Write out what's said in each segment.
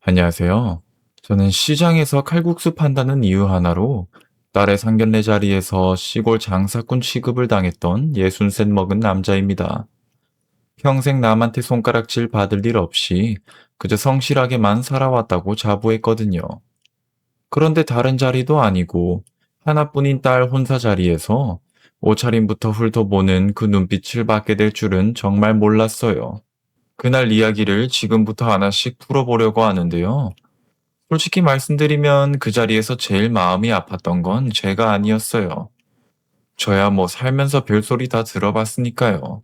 안녕하세요. 저는 시장에서 칼국수 판다는 이유 하나로 딸의 상견례 자리에서 시골 장사꾼 취급을 당했던 63 먹은 남자입니다. 평생 남한테 손가락질 받을 일 없이 그저 성실하게만 살아왔다고 자부했거든요. 그런데 다른 자리도 아니고 하나뿐인 딸 혼사 자리에서 옷차림부터 훑어보는 그 눈빛을 받게 될 줄은 정말 몰랐어요. 그날 이야기를 지금부터 하나씩 풀어보려고 하는데요. 솔직히 말씀드리면 그 자리에서 제일 마음이 아팠던 건 제가 아니었어요. 저야 뭐 살면서 별소리 다 들어봤으니까요.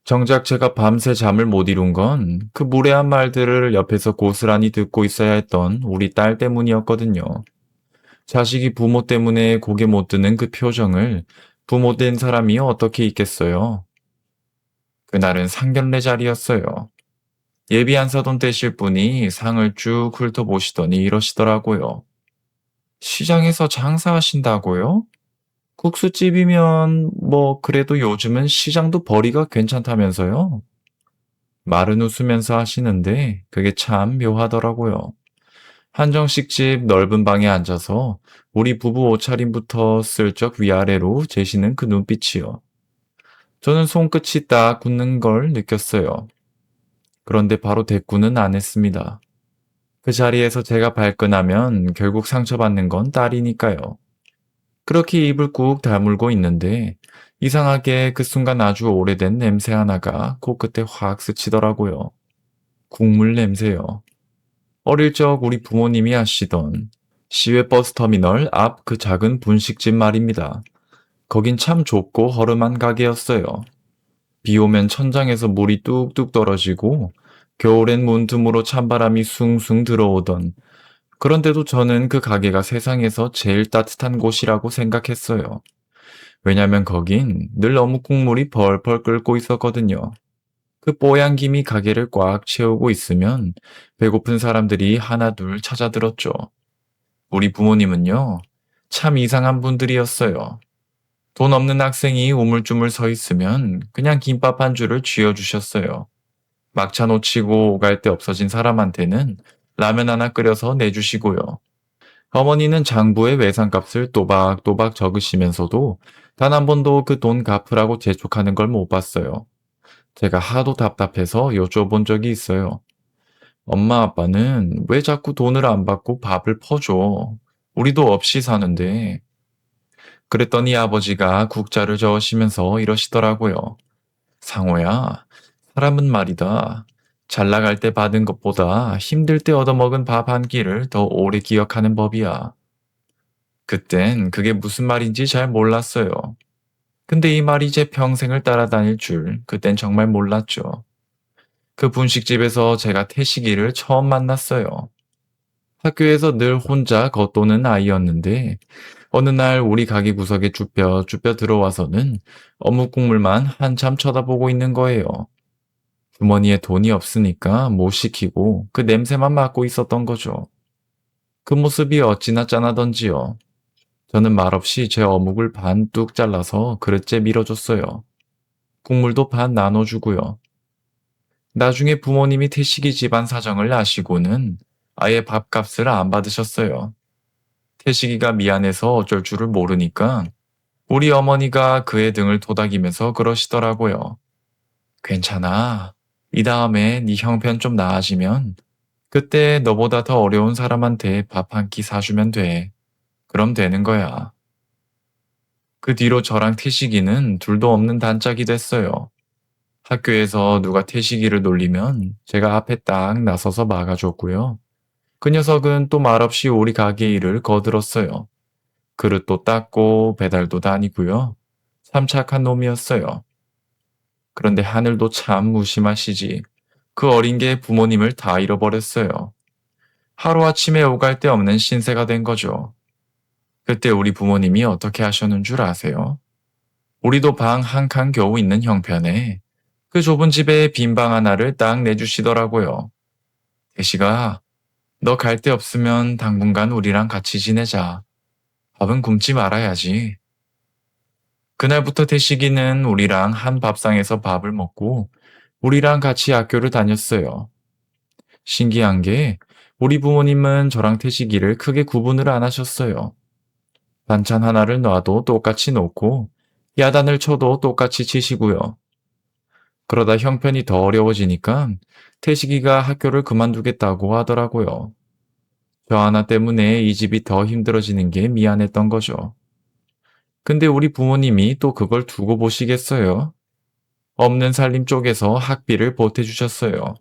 정작 제가 밤새 잠을 못 이룬 건 그 무례한 말들을 옆에서 고스란히 듣고 있어야 했던 우리 딸 때문이었거든요. 자식이 부모 때문에 고개 못 드는 그 표정을 부모 된 사람이 어떻게 있겠어요? 그날은 상견례 자리였어요. 예비 안 사돈 되실 분이 상을 쭉 훑어보시더니 이러시더라고요. 시장에서 장사하신다고요? 국수집이면 뭐 그래도 요즘은 시장도 벌이가 괜찮다면서요? 말은 웃으면서 하시는데 그게 참 묘하더라고요. 한정식 집 넓은 방에 앉아서 우리 부부 옷차림부터 슬쩍 위아래로 재시는 그 눈빛이요. 저는 손끝이 딱 굳는 걸 느꼈어요. 그런데 바로 대꾸는 안 했습니다. 그 자리에서 제가 발끈하면 결국 상처받는 건 딸이니까요. 그렇게 입을 꾹 다물고 있는데 이상하게 그 순간 아주 오래된 냄새 하나가 코끝에 확 스치더라고요. 국물 냄새요. 어릴 적 우리 부모님이 하시던 시외버스터미널 앞 그 작은 분식집 말입니다. 거긴 참 좁고 허름한 가게였어요. 비 오면 천장에서 물이 뚝뚝 떨어지고 겨울엔 문틈으로 찬바람이 숭숭 들어오던, 그런데도 저는 그 가게가 세상에서 제일 따뜻한 곳이라고 생각했어요. 왜냐면 거긴 늘 어묵 국물이 펄펄 끓고 있었거든요. 그 뽀얀 김이 가게를 꽉 채우고 있으면 배고픈 사람들이 하나둘 찾아들었죠. 우리 부모님은요, 참 이상한 분들이었어요. 돈 없는 학생이 우물쭈물 서 있으면 그냥 김밥 한 줄을 쥐어주셨어요. 막차 놓치고 오갈 데 없어진 사람한테는 라면 하나 끓여서 내주시고요. 어머니는 장부에 외상값을 또박또박 적으시면서도 단 한 번도 그 돈 갚으라고 재촉하는 걸 못 봤어요. 제가 하도 답답해서 여쭤본 적이 있어요. 엄마 아빠는 왜 자꾸 돈을 안 받고 밥을 퍼줘? 우리도 없이 사는데. 그랬더니 아버지가 국자를 저으시면서 이러시더라고요. 상호야, 사람은 말이다. 잘 나갈 때 받은 것보다 힘들 때 얻어먹은 밥 한 끼를 더 오래 기억하는 법이야. 그땐 그게 무슨 말인지 잘 몰랐어요. 근데 이 말이 제 평생을 따라다닐 줄 그땐 정말 몰랐죠. 그 분식집에서 제가 태식이를 처음 만났어요. 학교에서 늘 혼자 겉도는 아이였는데 어느 날 우리 가게 구석에 쭈뼛쭈뼛 들어와서는 어묵 국물만 한참 쳐다보고 있는 거예요. 주머니에 돈이 없으니까 못 시키고 그 냄새만 맡고 있었던 거죠. 그 모습이 어찌나 짠하던지요. 저는 말없이 제 어묵을 반 뚝 잘라서 그릇째 밀어줬어요. 국물도 반 나눠주고요. 나중에 부모님이 태식이 집안 사정을 아시고는 아예 밥값을 안 받으셨어요. 태식이가 미안해서 어쩔 줄을 모르니까 우리 어머니가 그의 등을 토닥이면서 그러시더라고요. 괜찮아. 이 다음에 네 형편 좀 나아지면 그때 너보다 더 어려운 사람한테 밥 한 끼 사주면 돼. 그럼 되는 거야. 그 뒤로 저랑 태식이는 둘도 없는 단짝이 됐어요. 학교에서 누가 태식이를 놀리면 제가 앞에 딱 나서서 막아줬고요. 그 녀석은 또 말없이 우리 가게 일을 거들었어요. 그릇도 닦고 배달도 다니고요. 참 착한 놈이었어요. 그런데 하늘도 참 무심하시지. 그 어린 게 부모님을 다 잃어버렸어요. 하루아침에 오갈 데 없는 신세가 된 거죠. 그때 우리 부모님이 어떻게 하셨는 줄 아세요? 우리도 방 한 칸 겨우 있는 형편에 그 좁은 집에 빈 방 하나를 딱 내주시더라고요. 대시가, 너 갈 데 없으면 당분간 우리랑 같이 지내자. 밥은 굶지 말아야지. 그날부터 대식이는 우리랑 한 밥상에서 밥을 먹고 우리랑 같이 학교를 다녔어요. 신기한 게 우리 부모님은 저랑 태식이를 크게 구분을 안 하셨어요. 반찬 하나를 놔도 똑같이 놓고 야단을 쳐도 똑같이 치시고요. 그러다 형편이 더 어려워지니까 태식이가 학교를 그만두겠다고 하더라고요. 저 하나 때문에 이 집이 더 힘들어지는 게 미안했던 거죠. 근데 우리 부모님이 또 그걸 두고 보시겠어요? 없는 살림 쪽에서 학비를 보태주셨어요.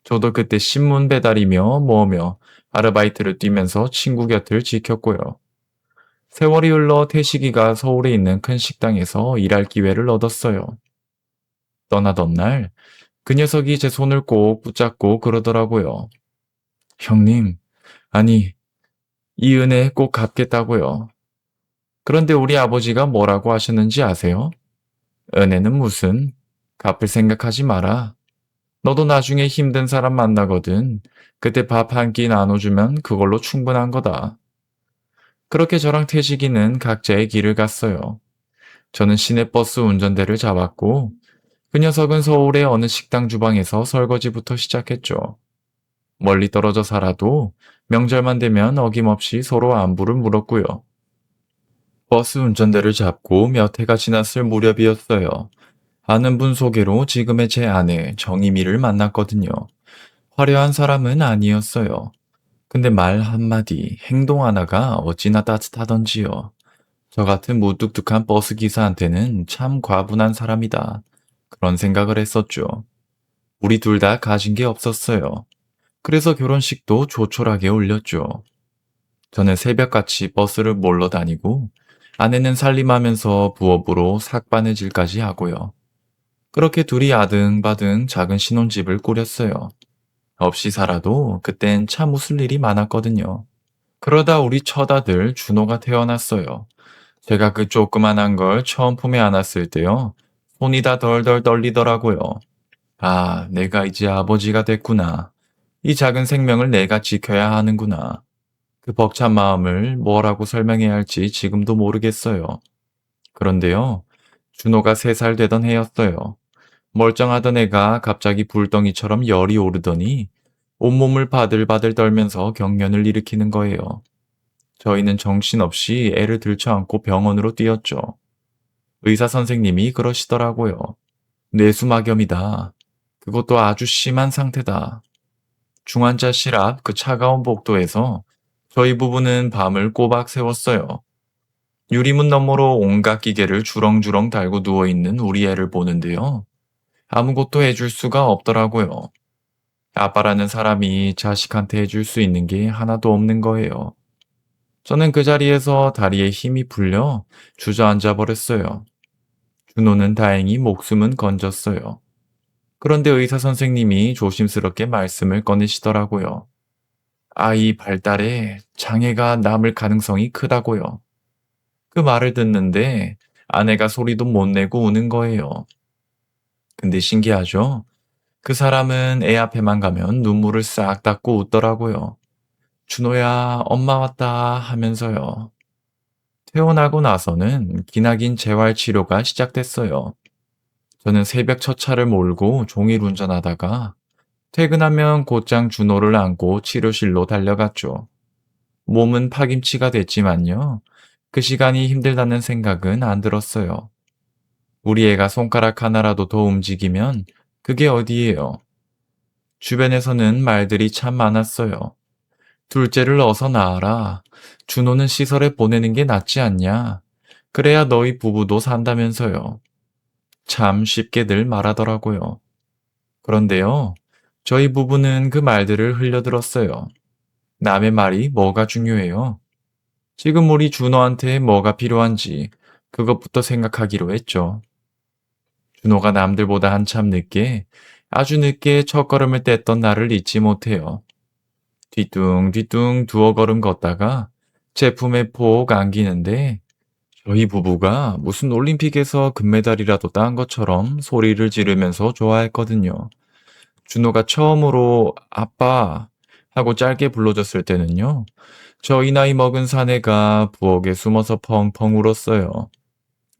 저도 그때 신문 배달이며 뭐며 아르바이트를 뛰면서 친구 곁을 지켰고요. 세월이 흘러 태식이가 서울에 있는 큰 식당에서 일할 기회를 얻었어요. 떠나던 날, 그 녀석이 제 손을 꼭 붙잡고 그러더라고요. 형님, 아니, 이 은혜 꼭 갚겠다고요. 그런데 우리 아버지가 뭐라고 하셨는지 아세요? 은혜는 무슨? 갚을 생각하지 마라. 너도 나중에 힘든 사람 만나거든. 그때 밥 한 끼 나눠주면 그걸로 충분한 거다. 그렇게 저랑 태식이는 각자의 길을 갔어요. 저는 시내버스 운전대를 잡았고, 그 녀석은 서울의 어느 식당 주방에서 설거지부터 시작했죠. 멀리 떨어져 살아도 명절만 되면 어김없이 서로 안부를 물었고요. 버스 운전대를 잡고 몇 해가 지났을 무렵이었어요. 아는 분 소개로 지금의 제 아내 정희미를 만났거든요. 화려한 사람은 아니었어요. 근데 말 한마디, 행동 하나가 어찌나 따뜻하던지요. 저 같은 무뚝뚝한 버스 기사한테는 참 과분한 사람이다. 그런 생각을 했었죠. 우리 둘 다 가진 게 없었어요. 그래서 결혼식도 조촐하게 올렸죠. 저는 새벽같이 버스를 몰러 다니고 아내는 살림하면서 부업으로 삭바느질까지 하고요. 그렇게 둘이 아등바등 작은 신혼집을 꾸렸어요. 없이 살아도 그땐 참 웃을 일이 많았거든요. 그러다 우리 첫 아들 준호가 태어났어요. 제가 그 조그만한 걸 처음 품에 안았을 때요. 손이 다 덜덜 떨리더라고요. 아, 내가 이제 아버지가 됐구나. 이 작은 생명을 내가 지켜야 하는구나. 그 벅찬 마음을 뭐라고 설명해야 할지 지금도 모르겠어요. 그런데요, 준호가 3살 되던 해였어요. 멀쩡하던 애가 갑자기 불덩이처럼 열이 오르더니 온몸을 바들바들 떨면서 경련을 일으키는 거예요. 저희는 정신없이 애를 들쳐안고 병원으로 뛰었죠. 의사 선생님이 그러시더라고요. 뇌수막염이다. 그것도 아주 심한 상태다. 중환자실 앞 그 차가운 복도에서 저희 부부는 밤을 꼬박 세웠어요. 유리문 너머로 온갖 기계를 주렁주렁 달고 누워있는 우리 애를 보는데요. 아무것도 해줄 수가 없더라고요. 아빠라는 사람이 자식한테 해줄 수 있는 게 하나도 없는 거예요. 저는 그 자리에서 다리에 힘이 풀려 주저앉아 버렸어요. 준호는 다행히 목숨은 건졌어요. 그런데 의사 선생님이 조심스럽게 말씀을 꺼내시더라고요. 아이 발달에 장애가 남을 가능성이 크다고요. 그 말을 듣는데 아내가 소리도 못 내고 우는 거예요. 근데 신기하죠? 그 사람은 애 앞에만 가면 눈물을 싹 닦고 웃더라고요. 준호야, 엄마 왔다 하면서요. 퇴원하고 나서는 기나긴 재활 치료가 시작됐어요. 저는 새벽 첫 차를 몰고 종일 운전하다가 퇴근하면 곧장 준호를 안고 치료실로 달려갔죠. 몸은 파김치가 됐지만요. 그 시간이 힘들다는 생각은 안 들었어요. 우리 애가 손가락 하나라도 더 움직이면 그게 어디예요. 주변에서는 말들이 참 많았어요. 둘째를 어서 낳아라. 준호는 시설에 보내는 게 낫지 않냐. 그래야 너희 부부도 산다면서요. 참 쉽게들 말하더라고요. 그런데요, 저희 부부는 그 말들을 흘려들었어요. 남의 말이 뭐가 중요해요? 지금 우리 준호한테 뭐가 필요한지 그것부터 생각하기로 했죠. 준호가 남들보다 한참 늦게, 아주 늦게 첫걸음을 뗐던 날을 잊지 못해요. 뒤뚱뒤뚱 두어 걸음 걷다가 제품에 폭 안기는데 저희 부부가 무슨 올림픽에서 금메달이라도 딴 것처럼 소리를 지르면서 좋아했거든요. 준호가 처음으로 아빠 하고 짧게 불러줬을 때는요. 저희 나이 먹은 사내가 부엌에 숨어서 펑펑 울었어요.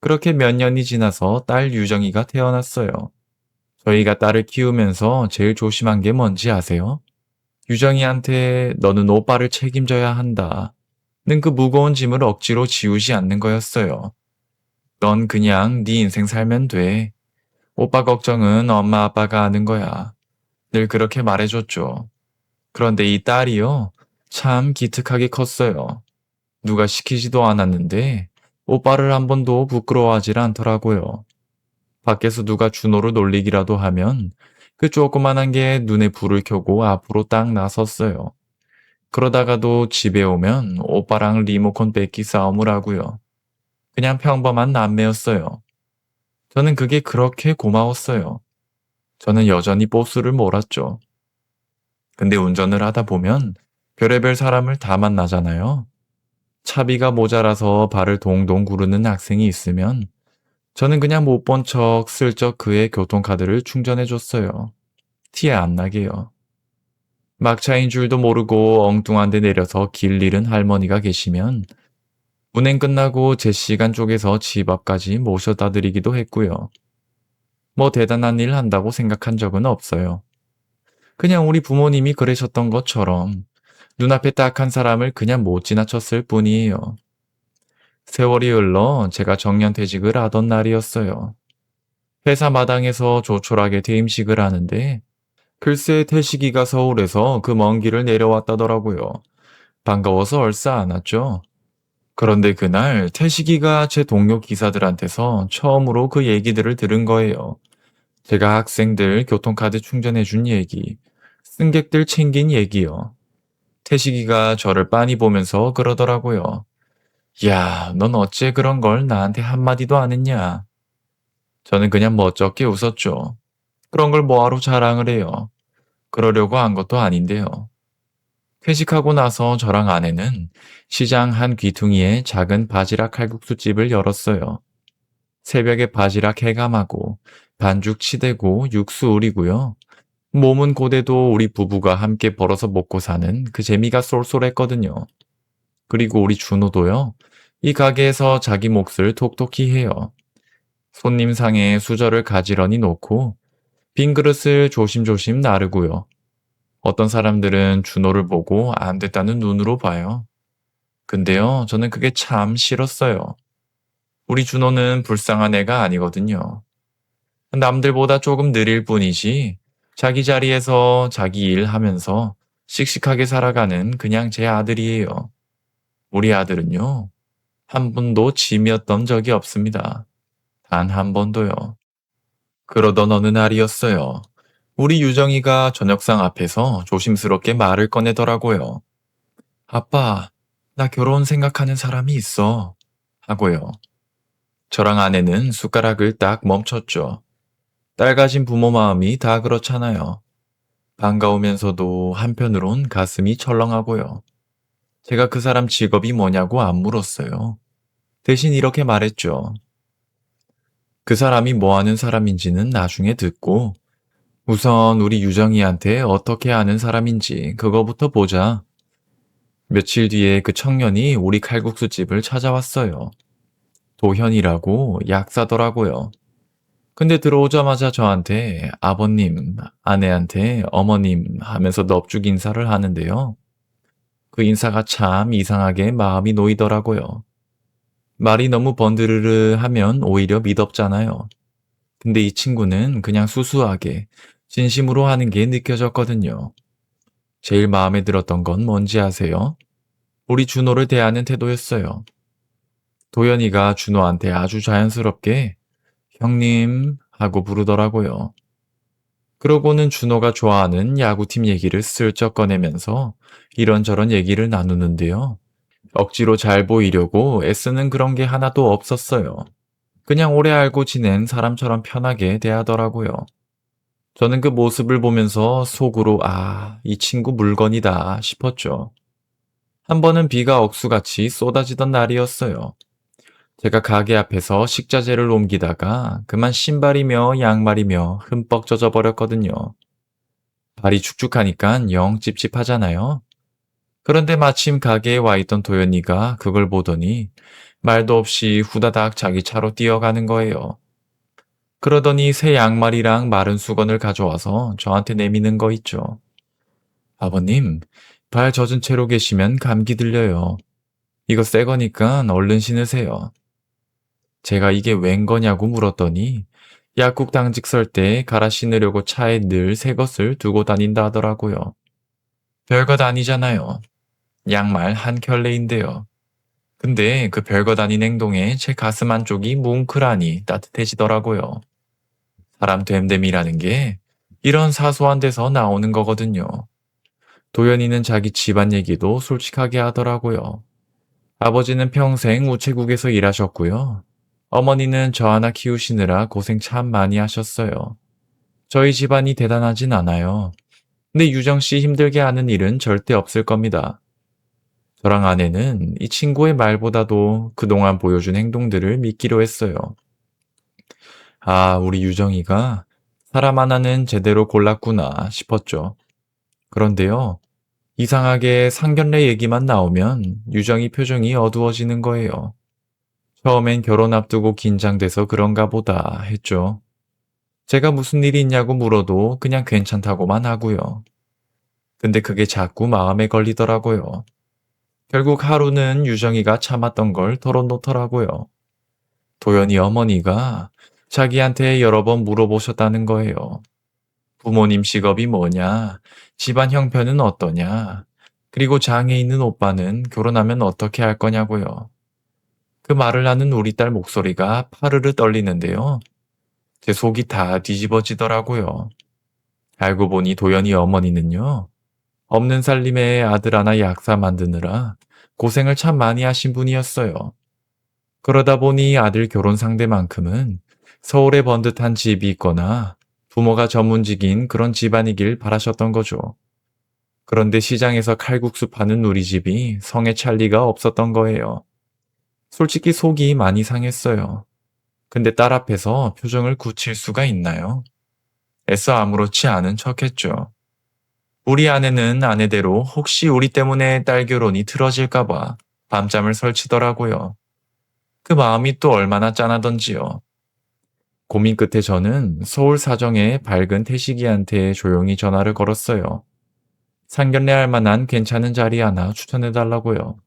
그렇게 몇 년이 지나서 딸 유정이가 태어났어요. 저희가 딸을 키우면서 제일 조심한 게 뭔지 아세요? 유정이한테 너는 오빠를 책임져야 한다. 는 그 무거운 짐을 억지로 지우지 않는 거였어요. 넌 그냥 네 인생 살면 돼. 오빠 걱정은 엄마 아빠가 하는 거야. 늘 그렇게 말해줬죠. 그런데 이 딸이요. 참 기특하게 컸어요. 누가 시키지도 않았는데 오빠를 한 번도 부끄러워하질 않더라고요. 밖에서 누가 준호를 놀리기라도 하면 그 조그만한 게 눈에 불을 켜고 앞으로 딱 나섰어요. 그러다가도 집에 오면 오빠랑 리모컨 뺏기 싸움을 하고요. 그냥 평범한 남매였어요. 저는 그게 그렇게 고마웠어요. 저는 여전히 보스를 몰았죠. 근데 운전을 하다 보면 별의별 사람을 다 만나잖아요. 차비가 모자라서 발을 동동 구르는 학생이 있으면 저는 그냥 못 본 척 슬쩍 그의 교통카드를 충전해줬어요. 티 안 나게요. 막차인 줄도 모르고 엉뚱한 데 내려서 길 잃은 할머니가 계시면 운행 끝나고 제 시간 쪽에서 집 앞까지 모셔다 드리기도 했고요. 뭐 대단한 일 한다고 생각한 적은 없어요. 그냥 우리 부모님이 그러셨던 것처럼 눈앞에 딱 한 사람을 그냥 못 지나쳤을 뿐이에요. 세월이 흘러 제가 정년퇴직을 하던 날이었어요. 회사 마당에서 조촐하게 퇴임식을 하는데 글쎄 태식이가 서울에서 그 먼 길을 내려왔다더라고요. 반가워서 얼싸 안았죠. 그런데 그날 태식이가 제 동료 기사들한테서 처음으로 그 얘기들을 들은 거예요. 제가 학생들 교통카드 충전해준 얘기, 승객들 챙긴 얘기요. 태식이가 저를 빤히 보면서 그러더라고요. 야, 넌 어째 그런 걸 나한테 한마디도 안 했냐? 저는 그냥 멋쩍게 웃었죠. 그런 걸 뭐하러 자랑을 해요. 그러려고 한 것도 아닌데요. 회식하고 나서 저랑 아내는 시장 한 귀퉁이에 작은 바지락 칼국수집을 열었어요. 새벽에 바지락 해감하고 반죽 치대고 육수 우리고요. 몸은 고대도 우리 부부가 함께 벌어서 먹고 사는 그 재미가 쏠쏠했거든요. 그리고 우리 준호도요. 이 가게에서 자기 몫을 톡톡히 해요. 손님 상에 수저를 가지런히 놓고 빈 그릇을 조심조심 나르고요. 어떤 사람들은 준호를 보고 안 됐다는 눈으로 봐요. 근데요, 저는 그게 참 싫었어요. 우리 준호는 불쌍한 애가 아니거든요. 남들보다 조금 느릴 뿐이지 자기 자리에서 자기 일 하면서 씩씩하게 살아가는 그냥 제 아들이에요. 우리 아들은요, 한 번도 짐이었던 적이 없습니다. 단 한 번도요. 그러던 어느 날이었어요. 우리 유정이가 저녁상 앞에서 조심스럽게 말을 꺼내더라고요. 아빠, 나 결혼 생각하는 사람이 있어. 하고요. 저랑 아내는 숟가락을 딱 멈췄죠. 딸 가진 부모 마음이 다 그렇잖아요. 반가우면서도 한편으론 가슴이 철렁하고요. 제가 그 사람 직업이 뭐냐고 안 물었어요. 대신 이렇게 말했죠. 그 사람이 뭐 하는 사람인지는 나중에 듣고 우선 우리 유정이한테 어떻게 아는 사람인지 그거부터 보자. 며칠 뒤에 그 청년이 우리 칼국수집을 찾아왔어요. 도현이라고 약사더라고요. 근데 들어오자마자 저한테 아버님, 아내한테 어머님 하면서 넙죽 인사를 하는데요. 그 인사가 참 이상하게 마음이 놓이더라고요. 말이 너무 번드르르 하면 오히려 미덥잖아요. 근데 이 친구는 그냥 수수하게 진심으로 하는 게 느껴졌거든요. 제일 마음에 들었던 건 뭔지 아세요? 우리 준호를 대하는 태도였어요. 도연이가 준호한테 아주 자연스럽게 형님 하고 부르더라고요. 그러고는 준호가 좋아하는 야구팀 얘기를 슬쩍 꺼내면서 이런저런 얘기를 나누는데요. 억지로 잘 보이려고 애쓰는 그런 게 하나도 없었어요. 그냥 오래 알고 지낸 사람처럼 편하게 대하더라고요. 저는 그 모습을 보면서 속으로 이 친구 물건이다 싶었죠. 한 번은 비가 억수같이 쏟아지던 날이었어요. 제가 가게 앞에서 식자재를 옮기다가 그만 신발이며 양말이며 흠뻑 젖어 버렸거든요. 발이 축축하니까 영 찝찝하잖아요. 그런데 마침 가게에 와 있던 도연이가 그걸 보더니 말도 없이 후다닥 자기 차로 뛰어가는 거예요. 그러더니 새 양말이랑 마른 수건을 가져와서 저한테 내미는 거 있죠. 아버님, 발 젖은 채로 계시면 감기 들려요. 이거 새 거니까 얼른 신으세요. 제가 이게 웬 거냐고 물었더니 약국 당직 설 때 갈아 신으려고 차에 늘 새 것을 두고 다닌다 하더라고요. 별것 아니잖아요. 양말 한 켤레인데요. 근데 그 별것 아닌 행동에 제 가슴 한쪽이 뭉클하니 따뜻해지더라고요. 사람 됨됨이라는 게 이런 사소한 데서 나오는 거거든요. 도연이는 자기 집안 얘기도 솔직하게 하더라고요. 아버지는 평생 우체국에서 일하셨고요. 어머니는 저 하나 키우시느라 고생 참 많이 하셨어요. 저희 집안이 대단하진 않아요. 근데 유정 씨 힘들게 하는 일은 절대 없을 겁니다. 저랑 아내는 이 친구의 말보다도 그동안 보여준 행동들을 믿기로 했어요. 아, 우리 유정이가 사람 하나는 제대로 골랐구나 싶었죠. 그런데요, 이상하게 상견례 얘기만 나오면 유정이 표정이 어두워지는 거예요. 처음엔 결혼 앞두고 긴장돼서 그런가 보다 했죠. 제가 무슨 일이 있냐고 물어도 그냥 괜찮다고만 하고요. 근데 그게 자꾸 마음에 걸리더라고요. 결국 하루는 유정이가 참았던 걸 털어놓더라고요. 도연이 어머니가 자기한테 여러 번 물어보셨다는 거예요. 부모님 직업이 뭐냐? 집안 형편은 어떠냐? 그리고 장애 있는 오빠는 결혼하면 어떻게 할 거냐고요. 그 말을 하는 우리 딸 목소리가 파르르 떨리는데요. 제 속이 다 뒤집어지더라고요. 알고 보니 도연이 어머니는요. 없는 살림에 아들 하나 약사 만드느라 고생을 참 많이 하신 분이었어요. 그러다 보니 아들 결혼 상대만큼은 서울에 번듯한 집이 있거나 부모가 전문직인 그런 집안이길 바라셨던 거죠. 그런데 시장에서 칼국수 파는 우리 집이 성에 찰 리가 없었던 거예요. 솔직히 속이 많이 상했어요. 근데 딸 앞에서 표정을 굳힐 수가 있나요? 애써 아무렇지 않은 척했죠. 우리 아내는 아내대로 혹시 우리 때문에 딸 결혼이 틀어질까봐 밤잠을 설치더라고요. 그 마음이 또 얼마나 짠하던지요. 고민 끝에 저는 서울 사정의 밝은 태식이한테 조용히 전화를 걸었어요. 상견례 할 만한 괜찮은 자리 하나 추천해달라고요.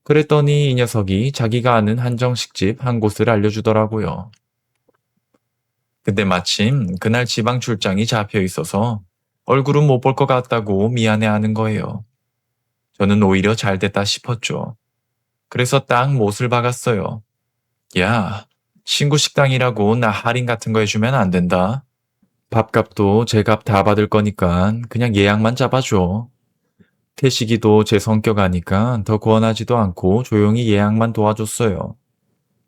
그랬더니 이 녀석이 자기가 아는 한정식집 한 곳을 알려주더라고요. 근데 마침 그날 지방 출장이 잡혀 있어서 얼굴은 못 볼 것 같다고 미안해하는 거예요. 저는 오히려 잘 됐다 싶었죠. 그래서 딱 못을 박았어요. 야, 친구 식당이라고 나 할인 같은 거 해주면 안 된다. 밥값도 제 값 다 받을 거니까 그냥 예약만 잡아줘. 태식이도 제 성격 아니까 더 권하지도 않고 조용히 예약만 도와줬어요.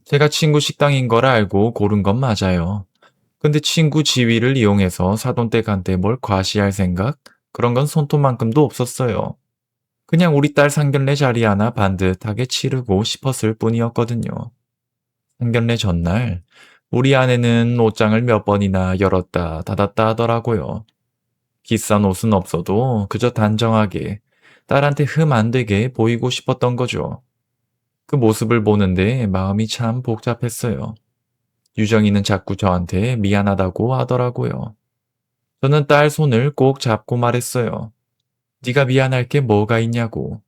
제가 친구 식당인 걸 알고 고른 건 맞아요. 근데 친구 지위를 이용해서 사돈댁한테 뭘 과시할 생각? 그런 건 손톱만큼도 없었어요. 그냥 우리 딸 상견례 자리 하나 반듯하게 치르고 싶었을 뿐이었거든요. 상견례 전날 우리 아내는 옷장을 몇 번이나 열었다 닫았다 하더라고요. 비싼 옷은 없어도 그저 단정하게 딸한테 흠 안 되게 보이고 싶었던 거죠. 그 모습을 보는데 마음이 참 복잡했어요. 유정이는 자꾸 저한테 미안하다고 하더라고요. 저는 딸 손을 꼭 잡고 말했어요. 네가 미안할 게 뭐가 있냐고.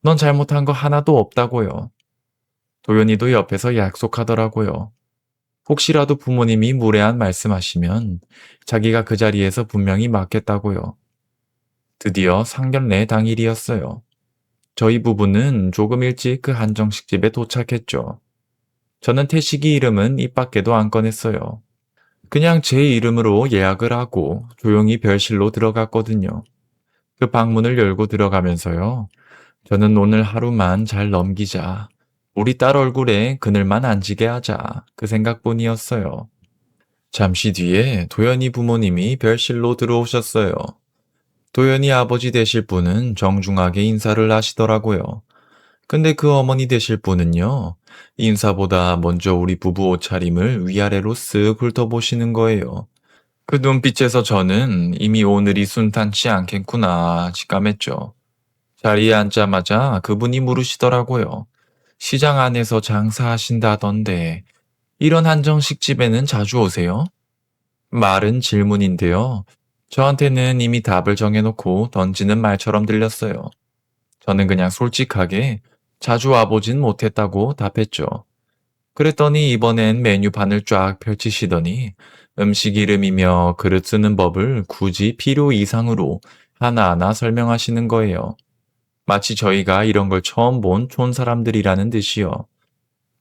넌 잘못한 거 하나도 없다고요. 도연이도 옆에서 약속하더라고요. 혹시라도 부모님이 무례한 말씀하시면 자기가 그 자리에서 분명히 맞겠다고요. 드디어 상견례 당일이었어요. 저희 부부는 조금 일찍 그 한정식집에 도착했죠. 저는 태식이 이름은 입 밖에도 안 꺼냈어요. 그냥 제 이름으로 예약을 하고 조용히 별실로 들어갔거든요. 그 방문을 열고 들어가면서요. 저는 오늘 하루만 잘 넘기자. 우리 딸 얼굴에 그늘만 안 지게 하자. 그 생각뿐이었어요. 잠시 뒤에 도연이 부모님이 별실로 들어오셨어요. 도연이 아버지 되실 분은 정중하게 인사를 하시더라고요. 근데 그 어머니 되실 분은요, 인사보다 먼저 우리 부부 옷차림을 위아래로 쓱 훑어보시는 거예요. 그 눈빛에서 저는 이미 오늘이 순탄치 않겠구나 직감했죠. 자리에 앉자마자 그분이 물으시더라고요. 시장 안에서 장사하신다던데, 이런 한정식 집에는 자주 오세요? 말은 질문인데요. 저한테는 이미 답을 정해놓고 던지는 말처럼 들렸어요. 저는 그냥 솔직하게 자주 와보진 못했다고 답했죠. 그랬더니 이번엔 메뉴판을 쫙 펼치시더니 음식 이름이며 그릇 쓰는 법을 굳이 필요 이상으로 하나하나 설명하시는 거예요. 마치 저희가 이런 걸 처음 본 촌 사람들이라는 듯이요.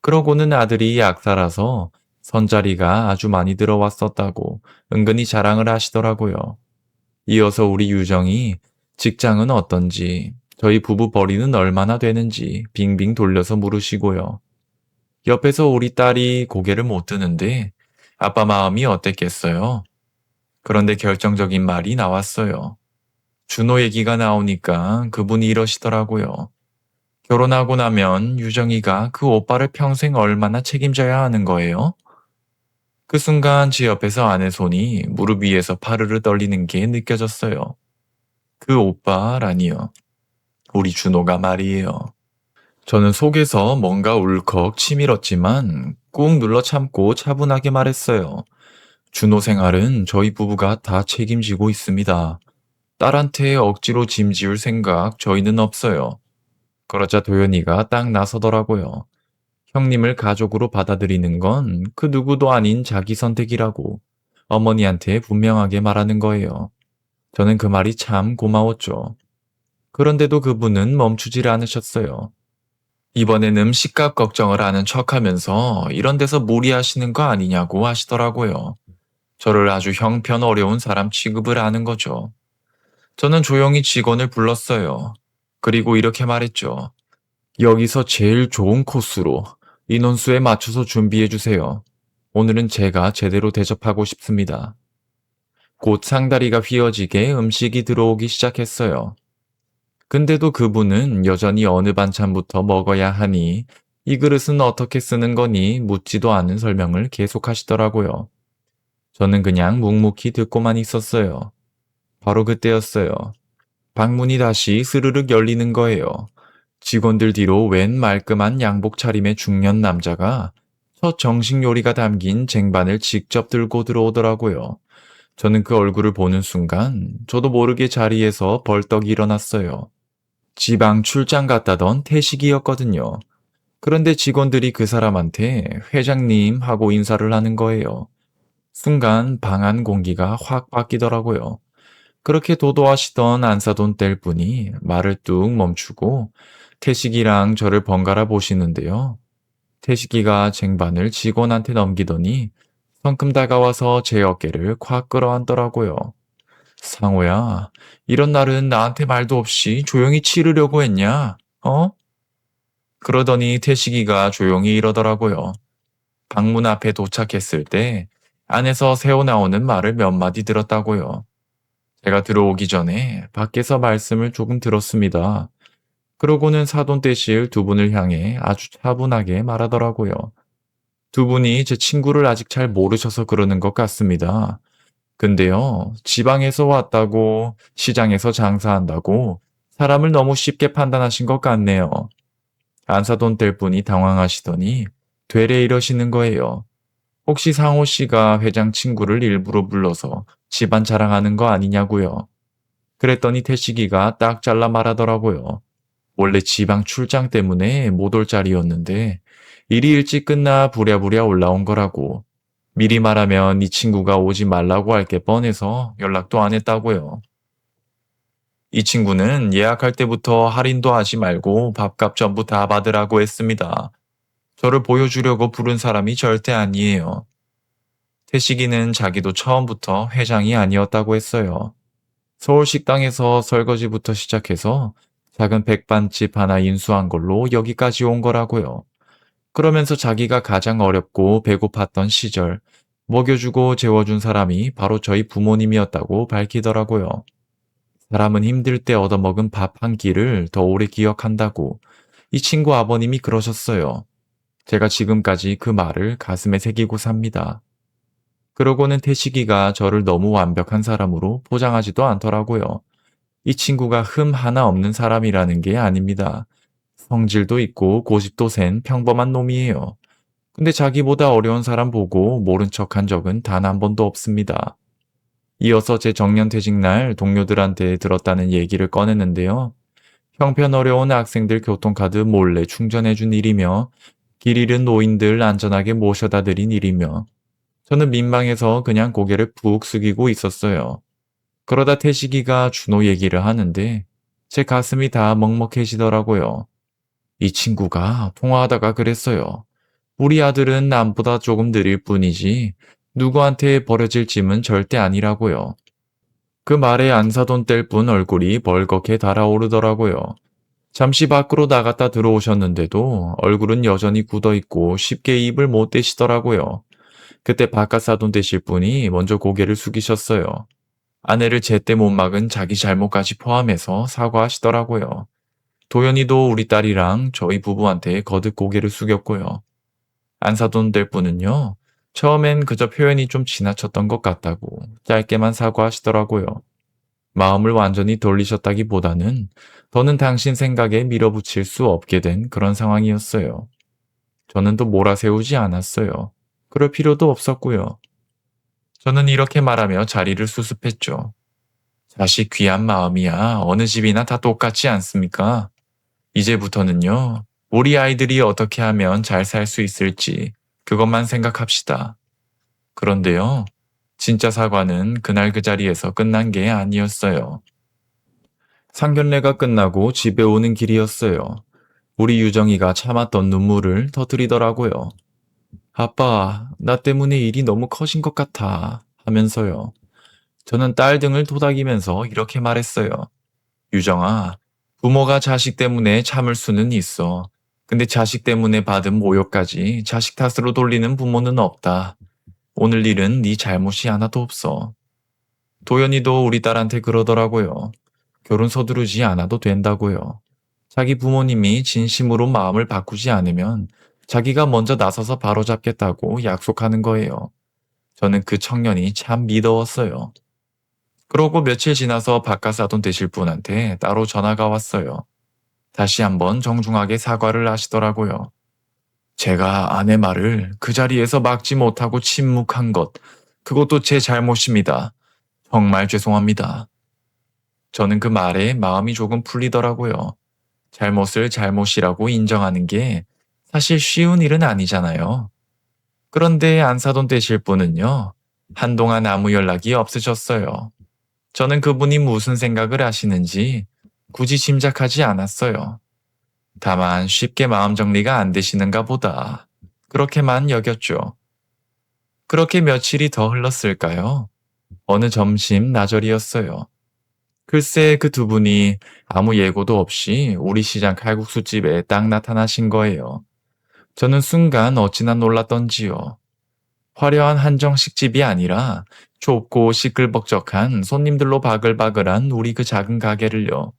그러고는 아들이 약사라서 선자리가 아주 많이 들어왔었다고 은근히 자랑을 하시더라고요. 이어서 우리 유정이 직장은 어떤지, 저희 부부 벌이는 얼마나 되는지 빙빙 돌려서 물으시고요. 옆에서 우리 딸이 고개를 못 드는데 아빠 마음이 어땠겠어요? 그런데 결정적인 말이 나왔어요. 준호 얘기가 나오니까 그분이 이러시더라고요. 결혼하고 나면 유정이가 그 오빠를 평생 얼마나 책임져야 하는 거예요? 그 순간 제 옆에서 아내 손이 무릎 위에서 파르르 떨리는 게 느껴졌어요. 그 오빠라니요. 우리 준호가 말이에요. 저는 속에서 뭔가 울컥 치밀었지만 꾹 눌러 참고 차분하게 말했어요. 준호 생활은 저희 부부가 다 책임지고 있습니다. 딸한테 억지로 짐지을 생각 저희는 없어요. 그러자 도연이가 딱 나서더라고요. 형님을 가족으로 받아들이는 건 그 누구도 아닌 자기 선택이라고 어머니한테 분명하게 말하는 거예요. 저는 그 말이 참 고마웠죠. 그런데도 그분은 멈추질 않으셨어요. 이번에는 식값 걱정을 하는 척하면서 이런 데서 무리하시는 거 아니냐고 하시더라고요. 저를 아주 형편 어려운 사람 취급을 하는 거죠. 저는 조용히 직원을 불렀어요. 그리고 이렇게 말했죠. 여기서 제일 좋은 코스로 인원수에 맞춰서 준비해 주세요. 오늘은 제가 제대로 대접하고 싶습니다. 곧 상다리가 휘어지게 음식이 들어오기 시작했어요. 근데도 그분은 여전히 어느 반찬부터 먹어야 하니 이 그릇은 어떻게 쓰는 거니 묻지도 않은 설명을 계속하시더라고요. 저는 그냥 묵묵히 듣고만 있었어요. 바로 그때였어요. 방문이 다시 스르륵 열리는 거예요. 직원들 뒤로 웬 말끔한 양복 차림의 중년 남자가 첫 정식 요리가 담긴 쟁반을 직접 들고 들어오더라고요. 저는 그 얼굴을 보는 순간 저도 모르게 자리에서 벌떡 일어났어요. 지방 출장 갔다던 태식이었거든요. 그런데 직원들이 그 사람한테 회장님 하고 인사를 하는 거예요. 순간 방 안 공기가 확 바뀌더라고요. 그렇게 도도하시던 안사돈 뗄 분이 말을 뚝 멈추고 태식이랑 저를 번갈아 보시는데요. 태식이가 쟁반을 직원한테 넘기더니 성큼 다가와서 제 어깨를 콱 끌어안더라고요. 상호야, 이런 날은 나한테 말도 없이 조용히 치르려고 했냐? 어? 그러더니 태식이가 조용히 이러더라고요. 방문 앞에 도착했을 때 안에서 새어나오는 말을 몇 마디 들었다고요. 제가 들어오기 전에 밖에서 말씀을 조금 들었습니다. 그러고는 사돈 떼실 두 분을 향해 아주 차분하게 말하더라고요. 두 분이 제 친구를 아직 잘 모르셔서 그러는 것 같습니다. 근데요, 지방에서 왔다고, 시장에서 장사한다고, 사람을 너무 쉽게 판단하신 것 같네요. 안사돈 뗄 분이 당황하시더니, 되레 이러시는 거예요. 혹시 상호 씨가 회장 친구를 일부러 불러서 집안 자랑하는 거 아니냐고요. 그랬더니 태식이가 딱 잘라 말하더라고요. 원래 지방 출장 때문에 못 올 자리였는데 일이 일찍 끝나 부랴부랴 올라온 거라고. 미리 말하면 이 친구가 오지 말라고 할 게 뻔해서 연락도 안 했다고요. 이 친구는 예약할 때부터 할인도 하지 말고 밥값 전부 다 받으라고 했습니다. 저를 보여주려고 부른 사람이 절대 아니에요. 태식이는 자기도 처음부터 회장이 아니었다고 했어요. 서울 식당에서 설거지부터 시작해서 작은 백반집 하나 인수한 걸로 여기까지 온 거라고요. 그러면서 자기가 가장 어렵고 배고팠던 시절 먹여주고 재워준 사람이 바로 저희 부모님이었다고 밝히더라고요. 사람은 힘들 때 얻어먹은 밥 한 끼를 더 오래 기억한다고 이 친구 아버님이 그러셨어요. 제가 지금까지 그 말을 가슴에 새기고 삽니다. 그러고는 태식이가 저를 너무 완벽한 사람으로 포장하지도 않더라고요. 이 친구가 흠 하나 없는 사람이라는 게 아닙니다. 성질도 있고 고집도 센 평범한 놈이에요. 근데 자기보다 어려운 사람 보고 모른 척한 적은 단 한 번도 없습니다. 이어서 제 정년퇴직 날 동료들한테 들었다는 얘기를 꺼냈는데요. 형편 어려운 학생들 교통카드 몰래 충전해준 일이며 길 잃은 노인들 안전하게 모셔다 드린 일이며 저는 민망해서 그냥 고개를 푹 숙이고 있었어요. 그러다 태식이가 준호 얘기를 하는데 제 가슴이 다 먹먹해지더라고요. 이 친구가 통화하다가 그랬어요. 우리 아들은 남보다 조금 느릴 뿐이지 누구한테 버려질 짐은 절대 아니라고요. 그 말에 안사돈 뗄 뿐 얼굴이 벌겋게 달아오르더라고요. 잠시 밖으로 나갔다 들어오셨는데도 얼굴은 여전히 굳어있고 쉽게 입을 못 대시더라고요. 그때 바깥 사돈 되실 분이 먼저 고개를 숙이셨어요. 아내를 제때 못 막은 자기 잘못까지 포함해서 사과하시더라고요. 도연이도 우리 딸이랑 저희 부부한테 거듭 고개를 숙였고요. 안사돈 될 분은요. 처음엔 그저 표현이 좀 지나쳤던 것 같다고 짧게만 사과하시더라고요. 마음을 완전히 돌리셨다기보다는 더는 당신 생각에 밀어붙일 수 없게 된 그런 상황이었어요. 저는 또 몰아세우지 않았어요. 그럴 필요도 없었고요. 저는 이렇게 말하며 자리를 수습했죠. 자식 귀한 마음이야 어느 집이나 다 똑같지 않습니까? 이제부터는요, 우리 아이들이 어떻게 하면 잘 살 수 있을지 그것만 생각합시다. 그런데요, 진짜 사과는 그날 그 자리에서 끝난 게 아니었어요. 상견례가 끝나고 집에 오는 길이었어요. 우리 유정이가 참았던 눈물을 터뜨리더라고요. 아빠, 나 때문에 일이 너무 커진 것 같아 하면서요. 저는 딸 등을 토닥이면서 이렇게 말했어요. 유정아, 부모가 자식 때문에 참을 수는 있어. 근데 자식 때문에 받은 모욕까지 자식 탓으로 돌리는 부모는 없다. 오늘 일은 네 잘못이 하나도 없어. 도연이도 우리 딸한테 그러더라고요. 결혼 서두르지 않아도 된다고요. 자기 부모님이 진심으로 마음을 바꾸지 않으면 자기가 먼저 나서서 바로잡겠다고 약속하는 거예요. 저는 그 청년이 참 미더웠어요. 그러고 며칠 지나서 바깥사돈 되실 분한테 따로 전화가 왔어요. 다시 한번 정중하게 사과를 하시더라고요. 제가 아내 말을 그 자리에서 막지 못하고 침묵한 것, 그것도 제 잘못입니다. 정말 죄송합니다. 저는 그 말에 마음이 조금 풀리더라고요. 잘못을 잘못이라고 인정하는 게 사실 쉬운 일은 아니잖아요. 그런데 안사돈 되실 분은요, 한동안 아무 연락이 없으셨어요. 저는 그분이 무슨 생각을 하시는지 굳이 짐작하지 않았어요. 다만 쉽게 마음 정리가 안 되시는가 보다. 그렇게만 여겼죠. 그렇게 며칠이 더 흘렀을까요? 어느 점심 나절이었어요. 글쎄 그 두 분이 아무 예고도 없이 우리 시장 칼국수집에 딱 나타나신 거예요. 저는 순간 어찌나 놀랐던지요. 화려한 한정식 집이 아니라 좁고 시끌벅적한 손님들로 바글바글한 우리 그 작은 가게를요.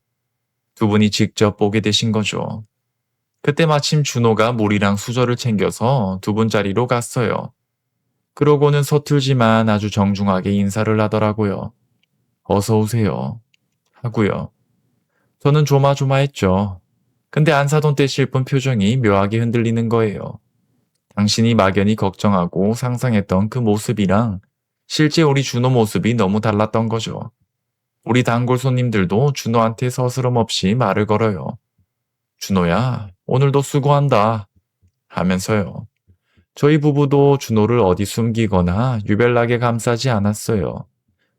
두 분이 직접 보게 되신 거죠. 그때 마침 준호가 물이랑 수저를 챙겨서 두 분 자리로 갔어요. 그러고는 서툴지만 아주 정중하게 인사를 하더라고요. 어서 오세요. 하고요. 저는 조마조마했죠. 근데 안사돈 떼실 분 표정이 묘하게 흔들리는 거예요. 당신이 막연히 걱정하고 상상했던 그 모습이랑 실제 우리 준호 모습이 너무 달랐던 거죠. 우리 단골 손님들도 준호한테 서스럼 없이 말을 걸어요. 준호야, 오늘도 수고한다. 하면서요. 저희 부부도 준호를 어디 숨기거나 유별나게 감싸지 않았어요.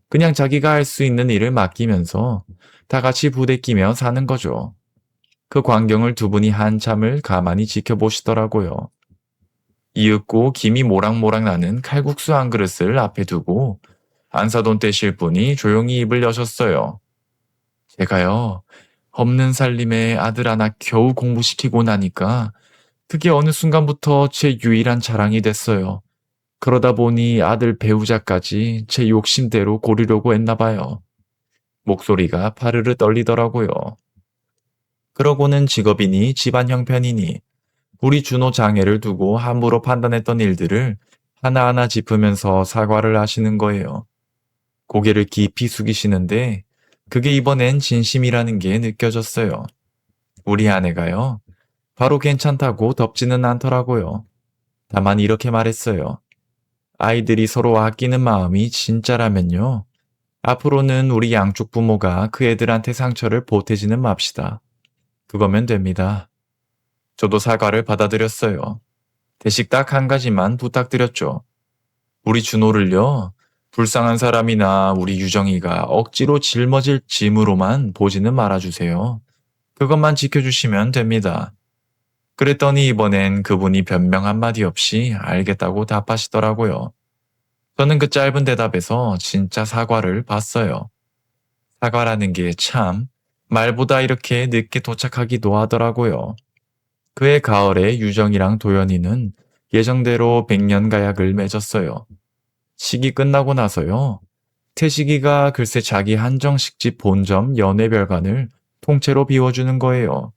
그냥 자기가 할 수 있는 일을 맡기면서 다 같이 부대끼며 사는 거죠. 그 광경을 두 분이 한참을 가만히 지켜보시더라고요. 이윽고 김이 모락모락 나는 칼국수 한 그릇을 앞에 두고 안사돈 떼실 분이 조용히 입을 여셨어요. 제가요, 없는 살림에 아들 하나 겨우 공부시키고 나니까 그게 어느 순간부터 제 유일한 자랑이 됐어요. 그러다 보니 아들 배우자까지 제 욕심대로 고르려고 했나 봐요. 목소리가 파르르 떨리더라고요. 그러고는 직업이니 집안 형편이니 우리 준호 장애를 두고 함부로 판단했던 일들을 하나하나 짚으면서 사과를 하시는 거예요. 고개를 깊이 숙이시는데 그게 이번엔 진심이라는 게 느껴졌어요. 우리 아내가요. 바로 괜찮다고 덮지는 않더라고요. 다만 이렇게 말했어요. 아이들이 서로 아끼는 마음이 진짜라면요. 앞으로는 우리 양쪽 부모가 그 애들한테 상처를 보태지는 맙시다. 그거면 됩니다. 저도 사과를 받아들였어요. 대식 딱 한 가지만 부탁드렸죠. 우리 준호를요, 불쌍한 사람이나 우리 유정이가 억지로 짊어질 짐으로만 보지는 말아주세요. 그것만 지켜주시면 됩니다. 그랬더니 이번엔 그분이 변명 한마디 없이 알겠다고 답하시더라고요. 저는 그 짧은 대답에서 진짜 사과를 봤어요. 사과라는 게 참 말보다 이렇게 늦게 도착하기도 하더라고요. 그해 가을에 유정이랑 도연이는 예정대로 백년 가약을 맺었어요. 시기 끝나고 나서요. 태식이가 글쎄 자기 한정식집 본점 연회별관을 통째로 비워주는 거예요.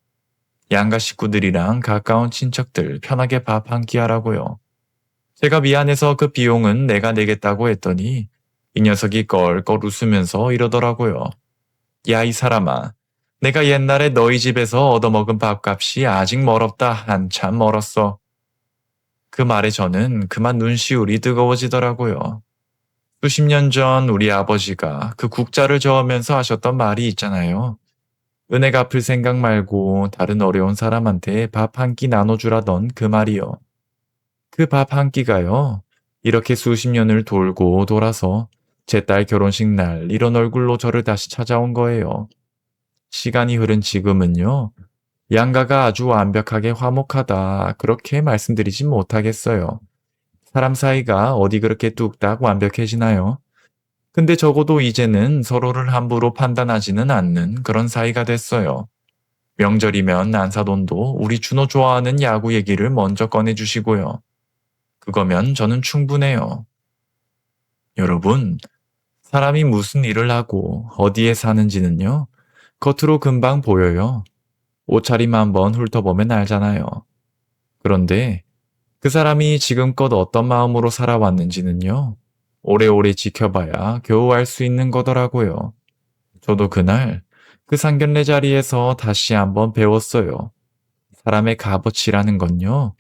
양가 식구들이랑 가까운 친척들 편하게 밥 한 끼 하라고요. 제가 미안해서 그 비용은 내가 내겠다고 했더니 이 녀석이 껄껄 웃으면서 이러더라고요. 야, 이 사람아. 내가 옛날에 너희 집에서 얻어먹은 밥값이 아직 멀었다. 한참 멀었어. 그 말에 저는 그만 눈시울이 뜨거워지더라고요. 수십 년 전 우리 아버지가 그 국자를 저으면서 하셨던 말이 있잖아요. 은혜 갚을 생각 말고 다른 어려운 사람한테 밥 한 끼 나눠주라던 그 말이요. 그 밥 한 끼가요. 이렇게 수십 년을 돌고 돌아서 제 딸 결혼식 날 이런 얼굴로 저를 다시 찾아온 거예요. 시간이 흐른 지금은요. 양가가 아주 완벽하게 화목하다 그렇게 말씀드리진 못하겠어요. 사람 사이가 어디 그렇게 뚝딱 완벽해지나요? 근데 적어도 이제는 서로를 함부로 판단하지는 않는 그런 사이가 됐어요. 명절이면 안사돈도 우리 준호 좋아하는 야구 얘기를 먼저 꺼내주시고요. 그거면 저는 충분해요. 여러분, 사람이 무슨 일을 하고 어디에 사는지는요, 겉으로 금방 보여요. 옷차림 한번 훑어보면 알잖아요. 그런데 그 사람이 지금껏 어떤 마음으로 살아왔는지는요, 오래오래 지켜봐야 겨우 알 수 있는 거더라고요. 저도 그날 그 상견례 자리에서 다시 한번 배웠어요. 사람의 값어치라는 건요,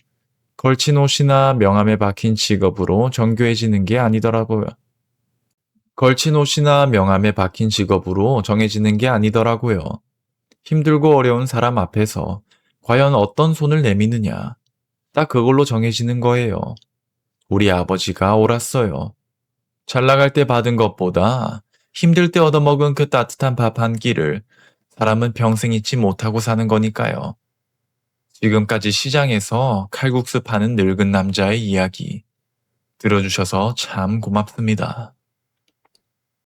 걸친 옷이나 명함에 박힌 직업으로 정교해지는 게 아니더라고요. 걸친 옷이나 명함에 박힌 직업으로 정해지는 게 아니더라고요. 힘들고 어려운 사람 앞에서 과연 어떤 손을 내미느냐, 딱 그걸로 정해지는 거예요. 우리 아버지가 옳았어요. 잘 나갈 때 받은 것보다 힘들 때 얻어먹은 그 따뜻한 밥 한 끼를 사람은 평생 잊지 못하고 사는 거니까요. 지금까지 시장에서 칼국수 파는 늙은 남자의 이야기 들어주셔서 참 고맙습니다.